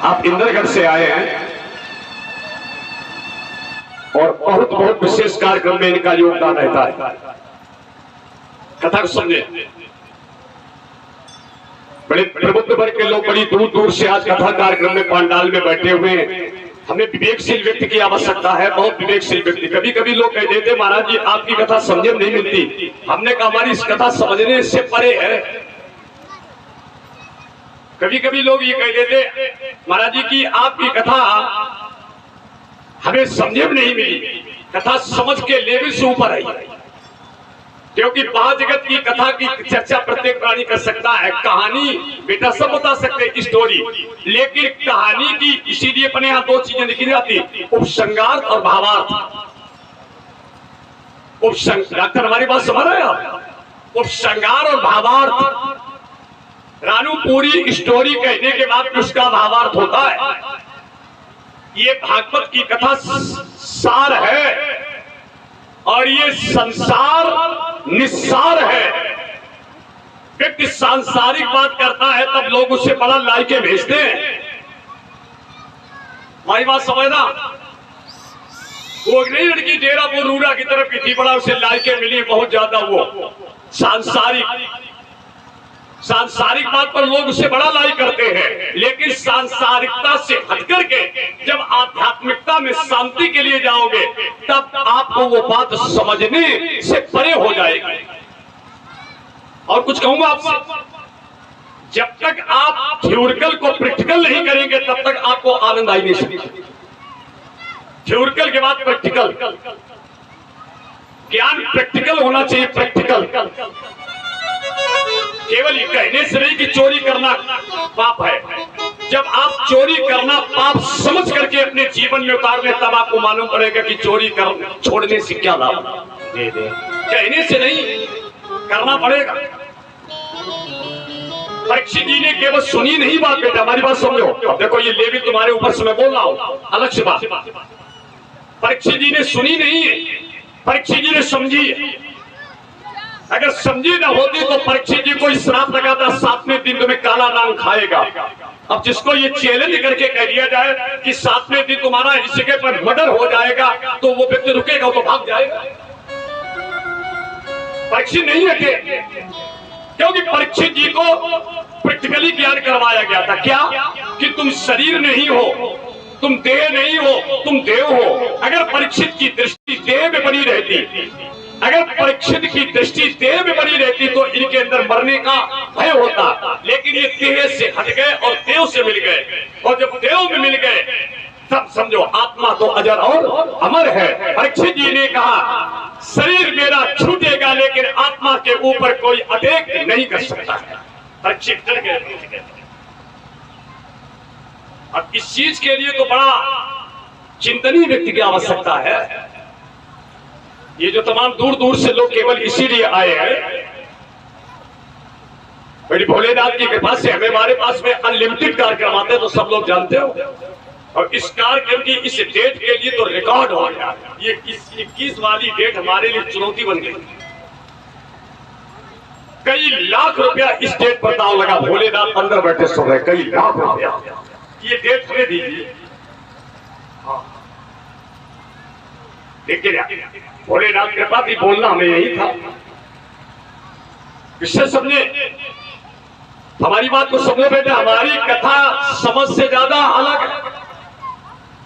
आप इंद्रगढ़ से आए हैं और बहुत बहुत विशेष कार्यक्रम में इनका योगदान रहता है। कथा को समझे, बड़े प्रबुद्ध वर्ग के लोग बड़ी दूर दूर से आज कथा कार्यक्रम में पंडाल में बैठे हुए हैं। हमें विवेकशील व्यक्ति की आवश्यकता है, बहुत विवेकशील व्यक्ति। कभी कभी लोग कह देते महाराज जी आपकी कथा समझ में नहीं मिलती। हमने कहा हमारी इस कथा समझने से परे है। कभी कभी लोग ये कह देते महाराज जी की आपकी कथा हमें समझे में नहीं मिली, कथा समझ के लेवल से ऊपर आई। क्योंकि महाजगत की कथा की चर्चा प्रत्येक प्राणी कर सकता है। कहानी बेटा सब बता सकते स्टोरी, लेकिन कहानी की इसीलिए अपने यहाँ दो चीजें लिखी जाती, उपसंगार और भावार्थ। डॉक्टर हमारी बात समझ रहे हैं आप? उपसंगार और भावार्थ। रानू पूरी स्टोरी कहने के बाद उसका भावार्थ होता है। ये भागवत की कथा सार है और ये संसार निस्सार है। व्यक्ति सांसारिक बात करता है तब लोग उससे बड़ा लाइके भेजते हैं। हमारी बात समझना, वो नई लड़की डेरा वो रूरा की तरफ की थी, बड़ा उसे लाइके मिली बहुत ज्यादा। वो सांसारिक बात पर लोग उससे बड़ा लाइक करते हैं, लेकिन सांसारिकता से हटकर के जब आध्यात्मिकता में शांति के लिए जाओगे तब आपको वो बात समझने से परे हो जाएगी। और कुछ कहूंगा आपसे, जब तक आप थ्योरिकल को प्रैक्टिकल नहीं करेंगे तब तक आपको आनंद आई नहीं सकता। थ्योरिकल के बाद प्रैक्टिकल, ज्ञान प्रैक्टिकल होना चाहिए। प्रैक्टिकल केवल ये कहने से नहीं कि चोरी करना पाप है। जब आप चोरी करना पाप समझ करके अपने जीवन में उतार ले तब आपको मालूम पड़ेगा कि चोरी कर छोड़ने से क्या लाभ। कहने से नहीं, करना पड़ेगा। परीक्षित जी ने केवल सुनी नहीं बात, बेटा हमारी बात समझो। अब देखो ये लेवी तुम्हारे ऊपर से मैं बोल रहा हूं, अलग से बात। परीक्षित जी ने सुनी नहीं है, परीक्षित जी ने समझी। अगर समझी ना होती तो परीक्षित जी को श्राप लगाता 7वें दिन तुम्हें काला नांग खाएगा। अब जिसको ये चैलेंज करके कह दिया जाए कि 7वें दिन तुम्हारा इस जगह पर मर्डर हो जाएगा तो वो व्यक्ति रुकेगा, तो भाग जाएगा। परीक्षित नहीं हटे क्योंकि परीक्षित जी को प्रैक्टिकली ज्ञान करवाया गया था। क्या कि तुम शरीर नहीं हो, तुम देह नहीं हो, तुम देव हो। अगर परीक्षित की दृष्टि देह में बनी रहती, अगर परीक्षित की दृष्टि देह में बनी रहती तो इनके अंदर मरने का भय होता। लेकिन ये देह से हट गए और देव से मिल गए, और जब देव में मिल गए तब समझो आत्मा तो अजर और अमर है। परीक्षित जी ने कहा शरीर मेरा छूटेगा लेकिन आत्मा के ऊपर कोई अटैक नहीं कर सकता है। परीक्षित डर गए। अब इस चीज के लिए तो बड़ा चिंतनीय व्यक्ति की आवश्यकता है। ये जो तमाम दूर दूर से लोग केवल इसीलिए आए हैं, बड़ी भोलेनाथ की कृपा से हमारे पास में अनलिमिटेड कार्यक्रम आते हैं, तो सब लोग जानते हो। और इस कार्यक्रम की इस डेट के लिए तो रिकॉर्ड हो गया। ये 21 वाली डेट हमारे लिए चुनौती बन गई। कई लाख रुपया इस डेट पर दाव लगा। भोलेनाथ अंदर बैठे सो रहे, कई लाख रुपया। ये डेट हमें दीजिए। लेकिन भोलेनाथ कृपा भी बोलना हमें यही था। इससे सबने हमारी बात को समझो बेटे, हमारी कथा समझ से ज्यादा अलग है।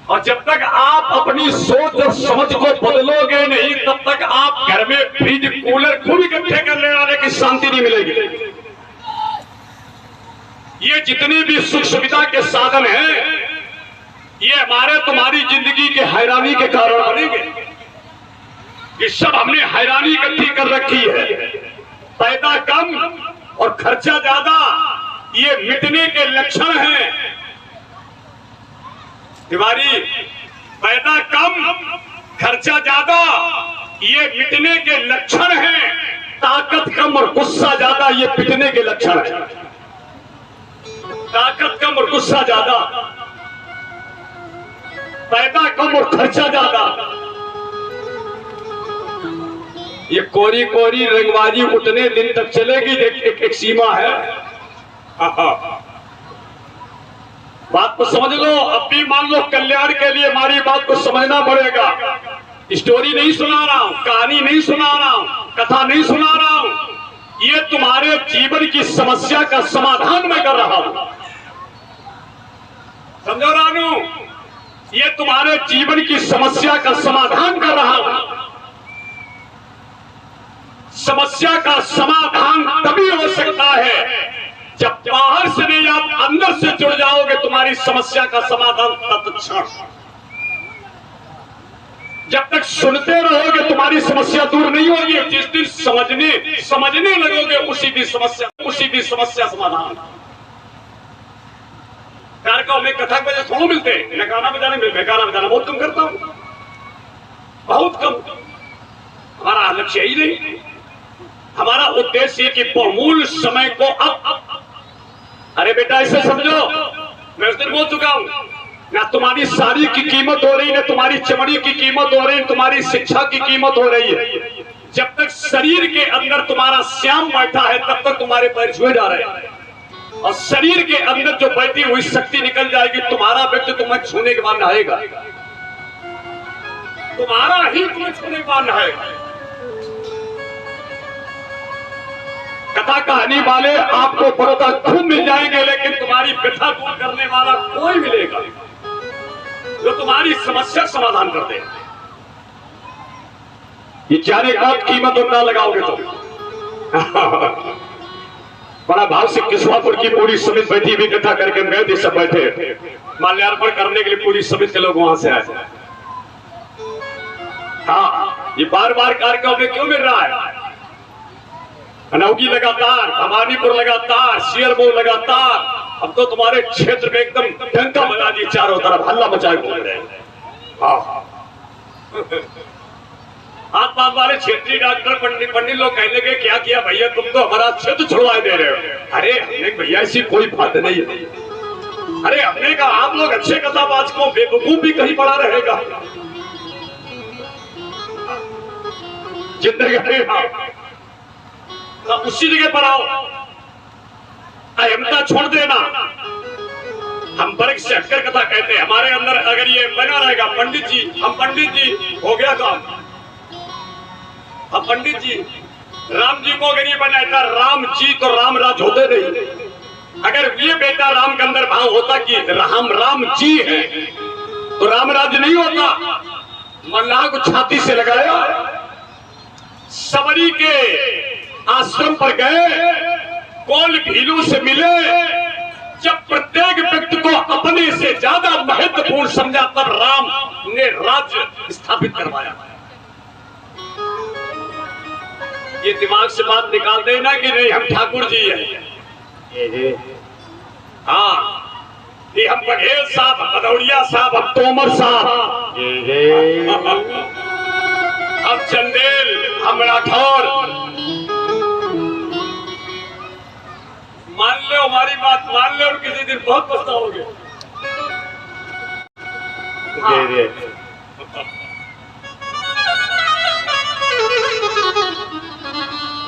और जब तक आप अपनी सोच और समझ को बदलोगे नहीं तब तक आप घर में फ्रिज कूलर खूब इकट्ठे करने वाले की शांति नहीं मिलेगी। ये जितनी भी सुख सुविधा के साधन हैं ये हमारे तुम्हारी जिंदगी के हैरानी के कारण बनेंगे। ये सब हमने हैरानी इकट्ठी कर रखी है। पैदा कम और खर्चा ज्यादा, ये मिटने के लक्षण हैं। तिवारी, पैदा कम खर्चा ज्यादा, ये मिटने के लक्षण हैं। ताकत कम और गुस्सा ज्यादा, ये पिटने के लक्षण है। ताकत कम और गुस्सा ज्यादा, पैदा कम और खर्चा ज्यादा। ये कोरी कोरी रंगबाजी उतने दिन तक चलेगी, एक सीमा है। बात को समझ लो। अब भी मान लो कल्याण के लिए हमारी बात को समझना पड़ेगा। स्टोरी नहीं सुना रहा हूं, कहानी नहीं सुना रहा हूं, कथा नहीं सुना रहा हूं, ये तुम्हारे जीवन की समस्या का समाधान मैं कर रहा हूं। समझो रानू, ये तुम्हारे जीवन की समस्या का समाधान कर रहा हूं। समस्या का समाधान तभी हो सकता है जब बाहर से नहीं आप अंदर से जुड़ जाओगे। तुम्हारी समस्या का समाधान तत्क्षण। जब तक सुनते रहोगे तुम्हारी समस्या दूर नहीं होगी। जिस दिन समझने लगोगे उसी दिन समस्या समाधान। कार्यक्रम में कथा बजे थोड़ा मिलते हैं, मैं गाना बजाने में गाना बजाना बहुत कम करता हूं, बहुत कम। हमारा लक्ष्य ही नहीं। हमारा उद्देश्य कि बहुमूल्य समय को अब अरे बेटा ऐसे समझो, मैं उस दिन बोल चुका हूं, ना तुम्हारी साड़ी की कीमत हो रही, ना तुम्हारी चमड़ी की कीमत हो रही, तुम्हारी शिक्षा की कीमत हो रही है। जब तक शरीर के अंदर तुम्हारा श्याम बैठा है तब तक तुम्हारे पैर छुए जा रहे हैं। और शरीर के अंदर जो बैठी हुई शक्ति निकल जाएगी, तुम्हारा व्यक्ति तुम्हें छूने के बाद नहाएगा, तुम्हारा ही तुम्हें छूने के बाद नहाएगा। कथा कहानी वाले आपको बड़ौदा खूब मिल जाएंगे, लेकिन तुम्हारी व्यथा दूर करने वाला कोई मिलेगा जो तुम्हारी समस्या समाधान कर दे। ये चारे बहुत कीमत ना लगाओगे तो। बड़ा भाव से किस्वापुर की पूरी समिति बैठी हुई कथा करके गए थे, सब बैठे माल्यार्पण करने के लिए पूरी समिति के लोग वहां से आए। हाँ, ये बार बार कार्यक्रम में क्यों मिल रहा है? अनौगी लगातार, भवानीपुर लगातार, शेरमऊ लगातार। अब तो तुम्हारे क्षेत्र में एकदम डंका बजा दिए, चारों तरफ हल्ला मचाए घूम रहे हैं। हाथ पांव वाले क्षेत्रीय डॉक्टर पंडित लोग कहने लगे, क्या किया भैया, तुम तो हमारा क्षेत्र छुड़वा दे रहे हो। अरे हमने भैया ऐसी कोई बात नहीं है। अरे हमने कहा आप लोग अच्छे कथाबाज को बेवकूफ भी कहीं पड़ा रहेगा। जिंदगी उसी जगह पर आओ, अहमता छोड़ देना। हम वर्ग से हटकर कथा कहते हैं। हमारे अंदर अगर ये बना रहेगा, पंडित जी, हम पंडित जी हो गया काम, हम पंडित जी, राम जी को अगर ये बनाता राम जी तो राम राज होते नहीं। अगर ये बेटा राम के अंदर भाव होता कि हम राम जी है तो राम राज नहीं होता। मल्लाह को छाती से लगाया, सबरी के आश्रम पर गए, कोल भीलू से मिले। जब प्रत्येक व्यक्ति को अपने से ज्यादा महत्वपूर्ण समझा तब राम ने राज्य स्थापित करवाया। ये दिमाग से बात निकाल देना कि नहीं हम ठाकुर जी हैं। हाँ, ये हम बघेल साहब, हम भदौड़िया साहब, हम तोमर साहब, हम चंदेल, हम राठौर। मान लो हमारी बात मान लो, और किसी दिन बहुत पछताओगे।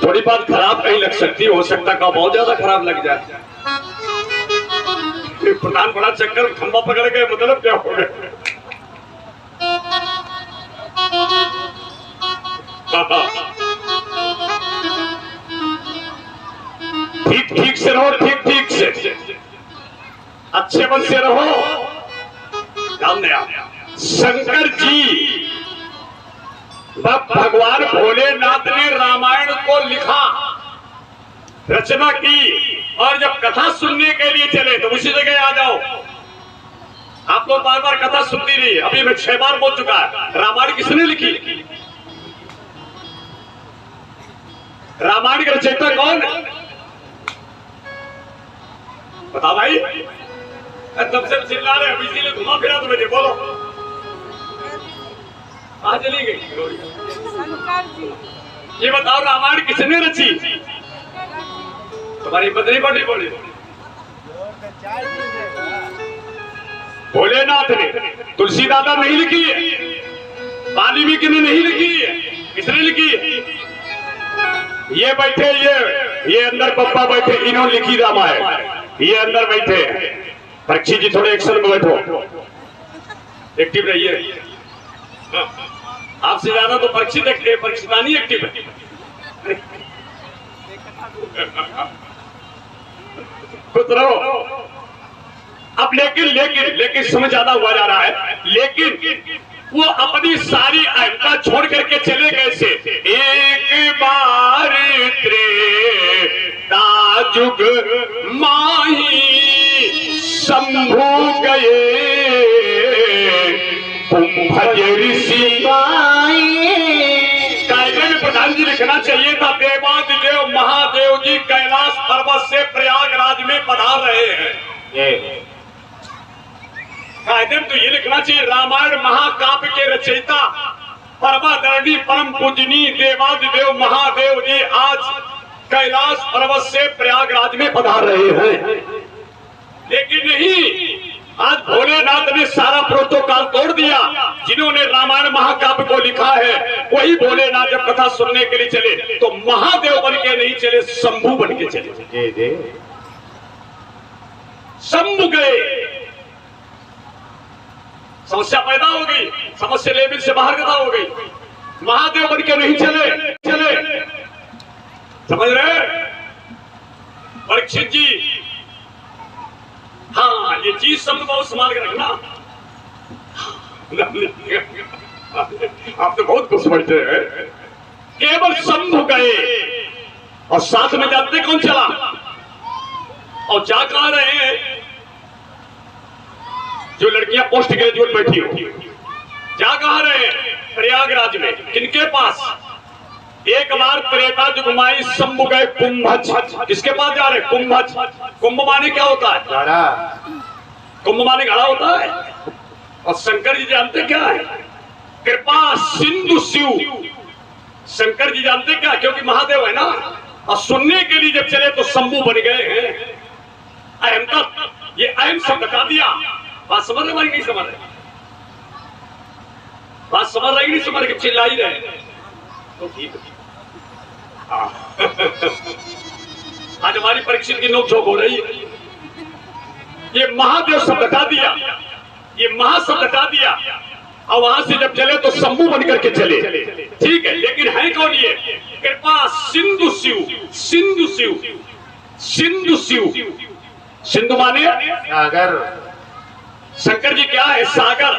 थोड़ी बात खराब नहीं लग सकती, हो सकता का बहुत ज्यादा खराब लग जाए। प्रधान बड़ा चक्कर खंबा पकड़ गए, मतलब क्या हो गया? ठीक ठीक से रहो, ठीक ठीक से, अच्छे मन से रहो। शंकर जी, भगवान भोलेनाथ ने रामायण को लिखा, रचना की, और जब कथा सुनने के लिए चले तो उसी जगह आ जाओ। आप लोग बार बार कथा सुनती नहीं, अभी मैं 6 बार बोल चुका है। रामायण किसने लिखी? रामायण का रचयिता कौन है? बता भाई, तब से चिल्ला रहे हैं, इसीलिए घुमा फिरा तो मुझे बोलो। कहाँ चली गई? शंकर जी। ये बताओ रामायण किसने रची? तुम्हारी पत्नी बड़ी बोली भोलेनाथ ने। तुलसी दादा नहीं लिखी है, वाल्मीकि ने नहीं लिखी है, किसने लिखी है? ये बैठे, ये अंदर पप्पा बैठे, इन्होंने लिखी रामायण। ये अंदर बैठे परीक्षित जी थोड़े एक्शन में बैठो, एक्टिव रहिए। आपसे ज्यादा तो परीक्षित एक्टिव, परीक्षितानी एक्टिव है। खुद रहो। अब लेकिन समझ ज्यादा हुआ जा रहा है। लेकिन वो अपनी सारी अहमता छोड़ करके चले कैसे? एक बार त्रेतायुग माही शंभु गए, कुंभज ऋषि कायदे में प्रधान जी लिखना चाहिए था, देवादिदेव महादेव जी कैलाश पर्वत से प्रयागराज में पधार रहे हैं। कायदे में तो ये लिखना चाहिए, रामायण महाकाव्य के रचयिता परमादरणीय परम पूजनीय देवादिदेव महादेव जी आज कैलाश पर्वत से प्रयागराज में पधार रहे हैं। लेकिन नहीं, आज भोलेनाथ ने सारा प्रोटोकॉल तोड़ दिया। जिन्होंने रामायण महाकाव्य को लिखा है वही भोलेनाथ जब कथा सुनने के लिए चले तो महादेव बन के नहीं चले, शंभु बन के चले। शंभु गए, समस्या पैदा हो गई, समस्या लेवल से बाहर कथा हो गई। महादेव बन के नहीं चले, समझ रहे परीक्षित जी? हाँ, ये चीज शब्द बहुत संभाल के रखना। आप तो बहुत कुछ समझते हैं। केवल शंभु गए और साथ में जानते कौन चला और जा कहा रहे हैं? जो लड़कियां पोस्ट ग्रेजुएट बैठी हो, जा कहा रहे हैं? प्रयागराज में। किनके पास? एक बार त्रेता जुगमाई शंभु गए कुंभज। किसके पास जा रहे? कुंभज। कुंभ माने क्या होता है? घड़ा। कुंभ माने घड़ा होता है। और शंकर जी जानते क्या है? कृपा सिंधु शिव। शंकर जी जानते क्या? क्योंकि महादेव है ना। और सुनने के लिए जब चले तो शंभु बन गए हैं। अहमता, ये अहम शब्द बता दिया। बात समझ रहे? नहीं समझ रहे? बात समझ रही नहीं समझ रहे? चिल्ला ही रहे तो ठीक है। आज हमारी परीक्षित की नोकझोंक हो रही है। ये महादेव शब्द हटा दिया, ये महाशब्द हटा दिया और वहां से जब चले तो शंभु बन करके चले। ठीक है, लेकिन है कौन ये? कृपा सिंधु शिव। सिंधु शिव, सिंधु शिव। सिंधु माने सागर। शंकर जी क्या है? सागर।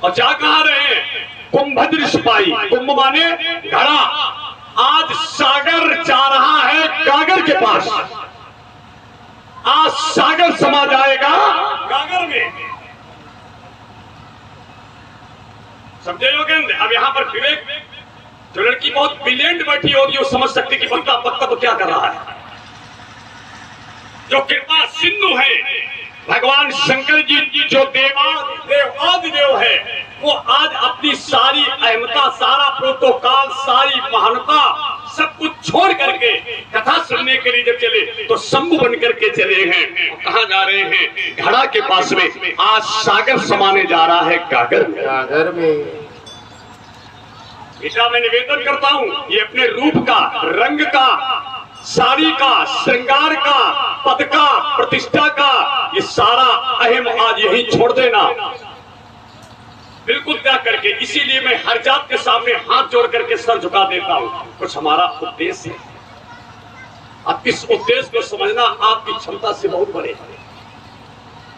और जा कहा रहे हैं? कुंभज ऋषि पाई। कुंभ माने घड़ा। आज सागर जा रहा है गागर के पास। आज सागर समा जाएगा गागर में। समझे योगेंद्र? अब यहां पर विवेक, जो लड़की बहुत ब्रिलियंट बैठी होगी वो समझ सकती कि वक्ता क्या कर रहा है। जो कृपा सिंधु है भगवान शंकर जी, जो देवादिदेव आदिदेव है, वो आज अपनी सारी अहमता, सारा प्रोटोकॉल, सारी महानता सब कुछ छोड़ करके कथा सुनने के लिए जब चले तो शंभु बन करके चले हैं। कहाँ जा रहे हैं? घड़ा के पास में। आज सागर समाने जा रहा है गागर में। बेटा मैं निवेदन करता हूँ, ये अपने रूप का, रंग का, साड़ी का, श्रृंगार का, पद का, प्रतिष्ठा का, ये सारा अहम आज यही छोड़ देना, बिल्कुल त्याग करके। इसीलिए मैं हर जात के सामने हाथ जोड़ करके सर झुका देता हूँ। कुछ हमारा उद्देश्य है, अब इस उद्देश्य को समझना आपकी क्षमता से बहुत बड़े है।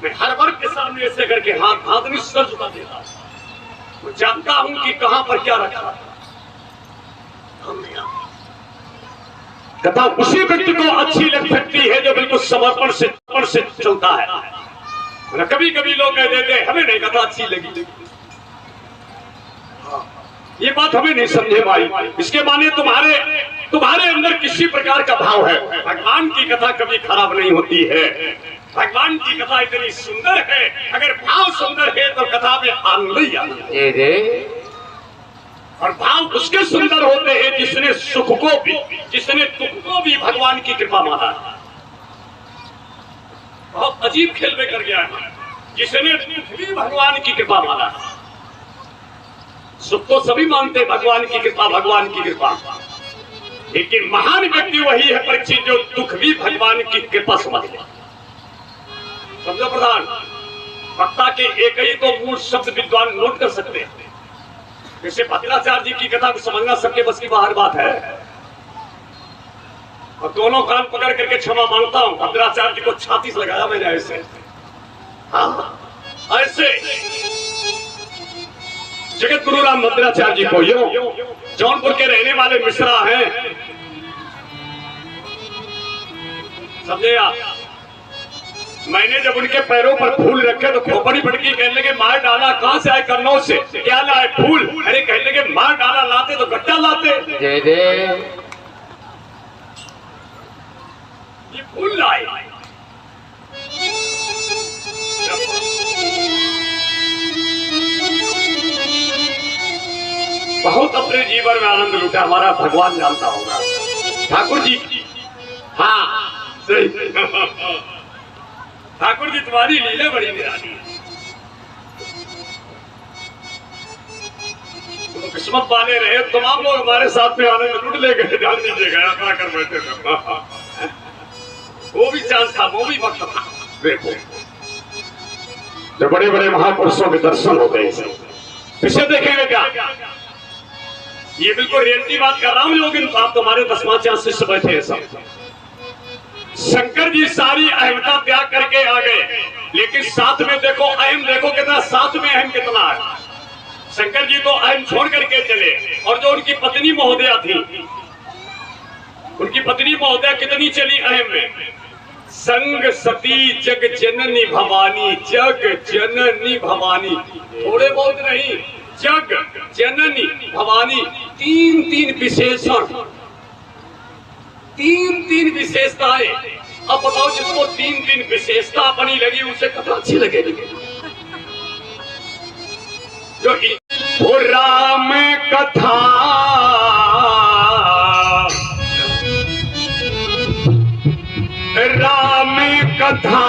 मैं हर वर्ग के सामने ऐसे करके हाथ नहीं सर झुका देता हूँ। मैं जानता हूँ कि कहां पर क्या रखा है। कथा उसी व्यक्ति को अच्छी लग सकती है जो बिल्कुल समर्पण से चलता है। कभी कभी लोग कह देते हैं हमें नहीं कथा अच्छी लगी, ये बात हमें नहीं समझे भाई। इसके माने तुम्हारे अंदर किसी प्रकार का भाव है। भगवान की कथा कभी खराब नहीं होती है। भगवान की कथा इतनी सुंदर है, अगर भाव सुंदर है तो कथा में आनंद ही आता है। और भाव उसके सुंदर होते हैं जिसने सुख को भी, जिसने दुख को भी भगवान की कृपा माना है। बहुत अजीब खेल में कर गया है, जिसने दुख भी भगवान की कृपा माना है। सुख तो सभी मानते भगवान की कृपा, भगवान की कृपा, लेकिन महान व्यक्ति वही है परीक्षित जो दुख भी भगवान की कृपा समझ ले। समझो प्रधान, वक्ता के एक ही तो मूल शब्द विद्वान नोट कर सकते हैं। जैसे भद्राचार्य जी की कथा को समझना सबके बस की बाहर बात है, और दोनों कान पकड़ करके क्षमा मांगता हूं। भद्राचार्य जी को छाती से लगाया मैंने ऐसे, हाँ ऐसे। जगत गुरु राम भद्राचार्य जी को यो जौनपुर के रहने वाले मिश्रा हैं, समझे आप। मैंने जब उनके पैरों पर फूल रखे तो खोपड़ी फटकी, कहने लगे मार डाला। कहां से आए? कन्नौज से। क्या लाए? फूल। अरे कहने लगे मार डाला लाते तो गट्टा लाते। दे दे ये फूल लाए। बहुत अपने जीवन में आनंद लूटा, हमारा भगवान जानता होगा। ठाकुर जी, हाँ सही। ठाकुर जी तुम्हारी लीला बड़ी निराली है। तो किस्मत वाले रहे, तमाम लोग हमारे साथ में आनंद लूट ले गए। जान दीजिएगा अपना कर बैठे थे। वो भी चांस था, वो भी वक्त था। देखो जो बड़े बड़े महापुरुषों के दर्शन हो गए, पीछे देखेंगे क्या? ये बिल्कुल रियलिटी बात कर रहा हूं। लोग आप तुम्हारे 10 शिष्य बैठे हैं सब। शंकर जी सारी अहमता त्याग करके आ गए, लेकिन साथ में देखो अहम, देखो कितना साथ में अहम कितना है। शंकर जी तो अहम छोड़ करके चले, और जो उनकी पत्नी महोदया थी, उनकी पत्नी महोदया कितनी चली अहम में। संग सती जग जननी भवानी, जग जननी भवानी, थोड़े बहुत नहीं, जग जननी भवानी। तीन तीन विशेषण, तीन तीन विशेषताएं। अब बताओ जिसको तीन तीन विशेषता अपनी लगी उसे कथा अच्छी लगेगी। जो वो राम कथा, राम कथा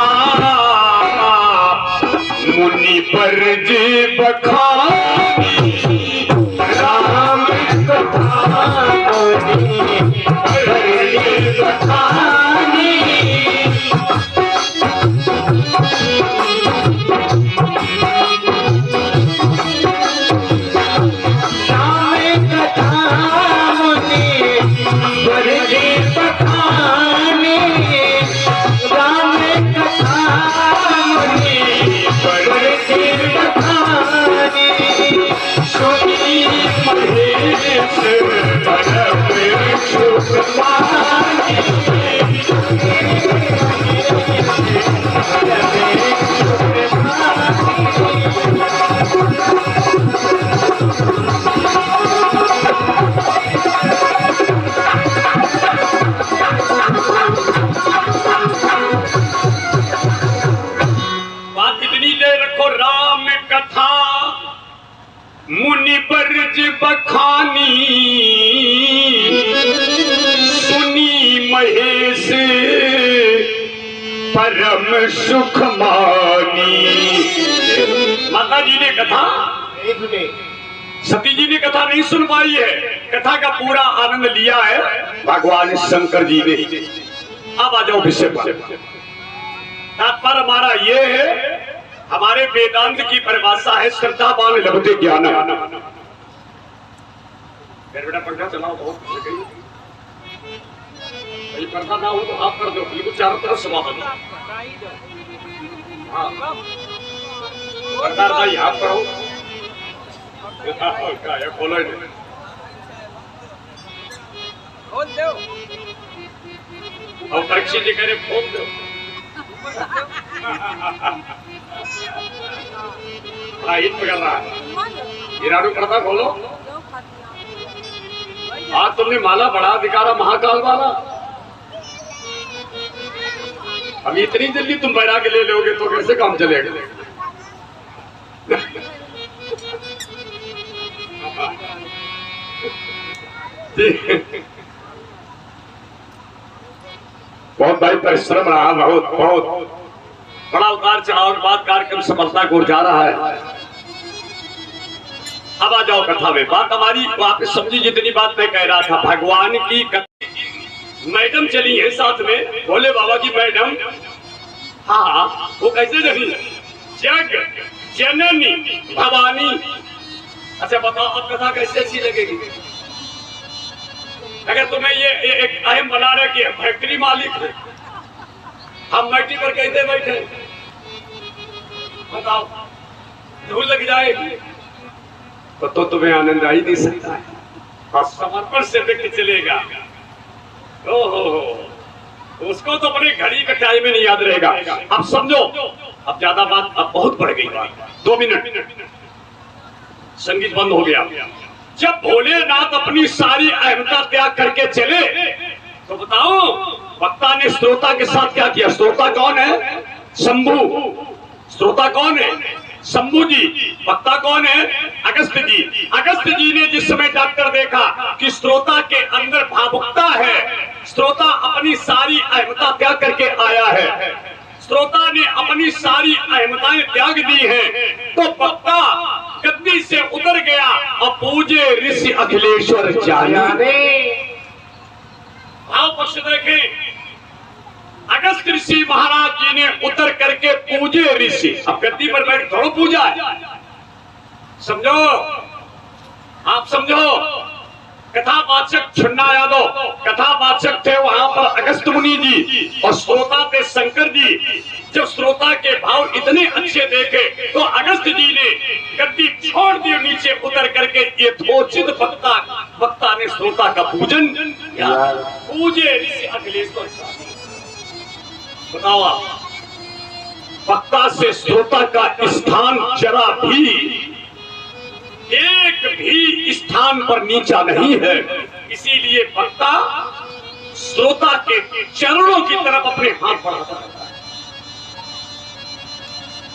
मुनि पर जी बखानी, राम कथा मुनि मुनि बरज बखानी, सुनी महेश परम सुख मानी। माता जी ने कथा, सती जी ने कथा नहीं सुन पाई है, कथा का पूरा आनंद लिया है भगवान शंकर जी ने। अब आ जाओ विषय पर। तात्पर्य हमारा ये है, हमारे वेदांत की परिभाषा है श्रद्धावान लभते ज्ञान। बेटा पंखा चलाओ, बहुत पंखा ना हो तो आप कर दो, बिल्कुल चारों तरफ समाप्त। भाई हाथ करो, खोलो और परीक्षित जी करे खोल दो। हिट पकड़ रहा है, हीराडू करता खोलो। आज तुमने माला बढ़ा दिखारा महाकाल वाला। अब इतनी जल्दी तुम बैराग ले लोगे तो कैसे काम चलेगा? बहुत भाई परिश्रम रहा, बहुत बहुत बड़ा उतार चढ़ाव के बाद कार्यक्रम सफलता को जा रहा है। अब आ जाओ कथा में। बात हमारी वापस समझी जितनी बात मैं कह रहा था। भगवान की मैडम चली है साथ में, भोले बाबा की मैडम हाँ, वो कैसे नहीं? जग जननी भवानी। अच्छा बताओ अब कथा कैसे अच्छी लगेगी? अगर तुम्हें ये एक अहम बना रहे कि फैक्ट्री मालिक है, हम मट्टी पर कैसे बैठे, बताओ धूल लग जाएगी तो तुम्हें आनंद आ ही नहीं सकता है। और समर्पण से व्यक्ति चलेगा, ओहो उसको तो अपने घड़ी का टाइम में नहीं याद रहेगा। अब समझो, अब ज्यादा बात अब बहुत बढ़ गई बात। 2 मिनट संगीत बंद हो गया। जब भोलेनाथ अपनी सारी अहमता त्याग करके चले तो बताओ वक्ता ने श्रोता के साथ क्या किया? श्रोता कौन है? शंभू। श्रोता कौन है? शंभू जी। वक्ता कौन है? अगस्त जी। अगस्त जी ने जिस समय डॉक्टर देखा कि श्रोता के अंदर भावुकता है, श्रोता अपनी सारी अहमता त्याग करके आया है, श्रोता ने अपनी सारी अहमताएं त्याग दी हैं, तो वक्ता गद्दी से उतर गया और पूजे ऋषि अखिलेश्वर जाने। भाव पक्ष देखें, अगस्त ऋषि महाराज जी ने उतर करके पूजे ऋषि। अब गद्दी पर बैठ थोड़ा पूजा है, समझो, आप समझो। कथावाचक छुन्ना यादव कथावाचक थे वहां पर अगस्त मुनि जी, और श्रोता थे शंकर जी। जब श्रोता के भाव इतने अच्छे देखे तो अगस्त जी ने गद्दी छोड़ दी, नीचे उतर करके यथोचित वक्ता ने श्रोता का पूजन किया। पूजे ऋषि अखिलेश्वर। बताओ आप, वक्ता से श्रोता का स्थान जरा भी, एक भी स्थान पर नीचा नहीं है। इसीलिए वक्ता श्रोता के चरणों की तरफ अपने हाथ बढ़ाता रहता है।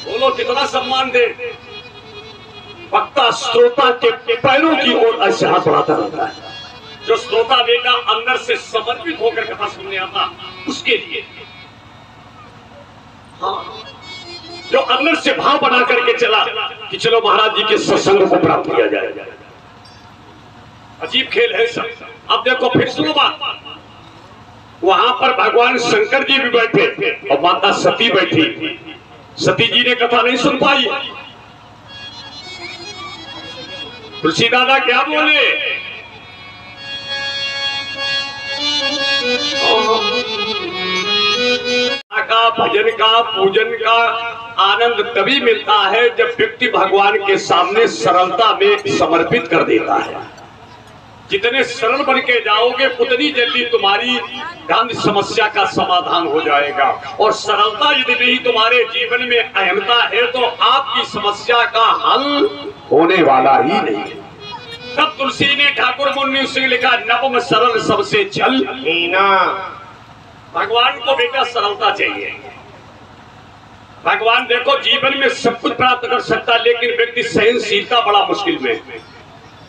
बोलो कितना सम्मान दे। वक्ता श्रोता के पैरों की ओर ऐसे हाथ बढ़ाता रहता है। जो श्रोता बेटा अंदर से समर्पित होकर कथा सुनने आता, उसके लिए, हाँ, जो अंदर से भाव बना करके चला कि चलो महाराज जी के सत्संग को प्राप्त किया जाए। अजीब खेल है सब। अब देखो फिर सुनो बात, वहां पर भगवान शंकर जी भी बैठे और माता सती बैठी। सती जी ने कथा नहीं सुन पाई। तुलसी दादा क्या बोले? का भजन का पूजन का आनंद तभी मिलता है जब व्यक्ति भगवान के सामने सरलता में समर्पित कर देता है। जितने सरल बन के जाओगे उतनी जल्दी तुम्हारी ध्यान समस्या का समाधान हो जाएगा। और सरलता यदि नहीं तुम्हारे जीवन में अहमता है तो आपकी समस्या का हल होने वाला ही नहीं। तब तुलसी ने ठाकुर मुन्नी सिंह लिखा, नवम सरल सबसे छल हीना। भगवान को बेटा सरलता चाहिए। भगवान देखो जीवन में सब कुछ प्राप्त कर सकता, लेकिन व्यक्ति सहनशीलता बड़ा मुश्किल में।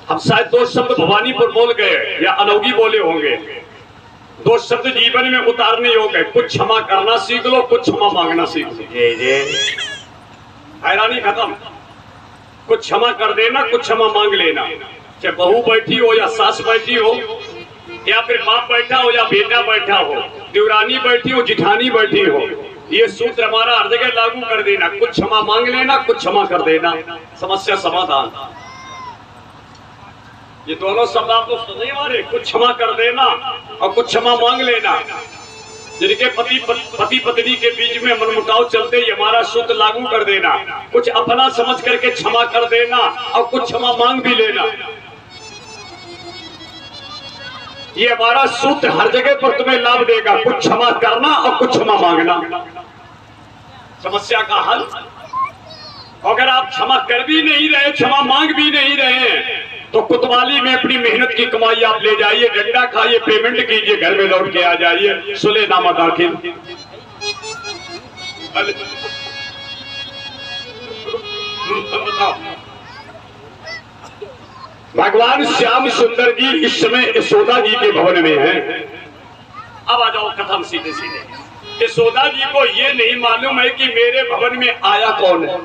हम शायद 2 शब्द भवानीपुर बोल गए या अनोगी बोले होंगे, 2 शब्द जीवन में उतारने हो गए। कुछ क्षमा करना सीख लो, कुछ क्षमा मांगना सीख लो, हैरानी खत्म। कुछ क्षमा कर देना, कुछ क्षमा मांग लेना। चाहे बहू बैठी हो या सास बैठी हो, या फिर बाप बैठा हो या बेटा बैठा हो, देवरानी बैठी हो, जिठानी बैठी हो, ये सूत्र हमारा हर जगह लागू कर देना। कुछ क्षमा मांग लेना, कुछ क्षमा कर देना, समस्या समाधान। ये दोनों शब्द आप लोग सुने हमारे, कुछ क्षमा कर देना और कुछ क्षमा मांग लेना। जिनके पति पत्नी के बीच में मनमुटाव चलते ही हमारा सूत्र लागू कर देना। कुछ अपना समझ करके क्षमा कर देना और कुछ क्षमा मांग भी लेना। ये हमारा सूत्र हर जगह पर तुम्हें लाभ देगा। कुछ क्षमा करना और कुछ क्षमा मांगना, समस्या का हल। अगर आप क्षमा कर भी नहीं रहे, क्षमा मांग भी नहीं रहे, तो कोतवाली में अपनी मेहनत की कमाई आप ले जाइए, डंडा खाइए, पेमेंट कीजिए, घर में लौट के आ जाइए, सुलेनामा दाखिल। भगवान श्याम सुंदर जी इस समय यशोदा जी के भवन में हैं। अब आ जाओ कथम सीधे सीधे। यशोदा जी को ये नहीं मालूम है कि मेरे भवन में आया कौन है।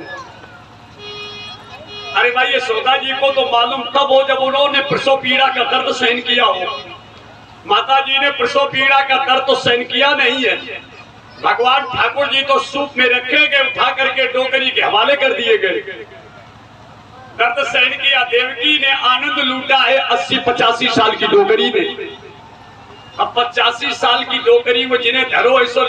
अरे भाई यशोदा जी को तो मालूम तब हो जब उन्होंने प्रसव पीड़ा का दर्द सहन किया हो। माता जी ने प्रसव पीड़ा का दर्द तो सहन किया नहीं है, भगवान ठाकुर जी तो सूप में रखे गए, उठा करके डोकरी के हवाले कर दिए गए। दर्द सहन किया, देवकी ने आनंद लूटा है 80-85 साल की डोकरी में। अब 85 साल की डोकरी में जिन्हें धरो ऐसो